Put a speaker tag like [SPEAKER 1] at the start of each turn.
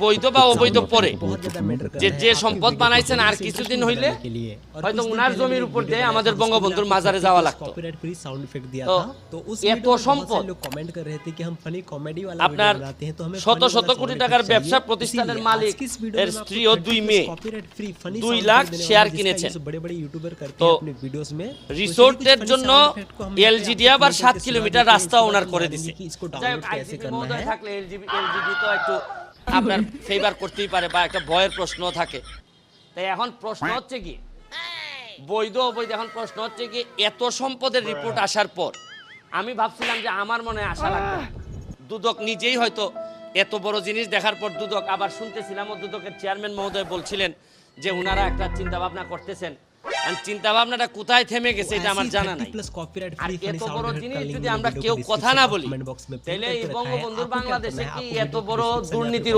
[SPEAKER 1] বৈধ বা অবৈধ পরে যে সম্পদ বানাইছেন আর কিছুদিন হইলে হয়তো উনার জমির উপর দিয়ে আমাদের বঙ্গবন্ধুর মাজারে যাওয়া লাগতো। তো এত সম্পদ আপনার শত শত কোটি টাকার ব্যবসা প্রতিষ্ঠানের মালিক এর স্ত্রী ও 2 মেয়ে 2 লাখ শেয়ার কিনেছেন। তো রিসোর্টের জন্য এলজিডি আবার 7 কিলোমিটার রাস্তা ওনার করে দিছে। যাই হোক, আইজিপি মহোদয় থাকলে এলজিডি তো একটু আপনার ফেভার করতেই পারে বা একটা ভয়ের প্রশ্ন থাকে। তাই এখন প্রশ্ন হচ্ছে কি বৈধ অবৈধ, এখন প্রশ্ন হচ্ছে কি এত সম্পদের রিপোর্ট আসার পর আমি ভাবছিলাম যে আমার মনে আশা লাগবে না। দুদক নিজেই হয়তো এত বড় জিনিস দেখার পর দুদক, আবার শুনতেছিলাম ও দুদকের চেয়ারম্যান মহোদয় বলছিলেন যে ওনারা একটা চিন্তা ভাবনা করতেছেন। চিন্তা ভাবনাটা কোথায় থেমে গেছে এটা আমার জানা নাই। আর এত বড় জিনিস যদি আমরা কেউ কথা না বলি তাহলে এই বঙ্গবন্ধুর বাংলাদেশে কি এত বড় দুর্নীতির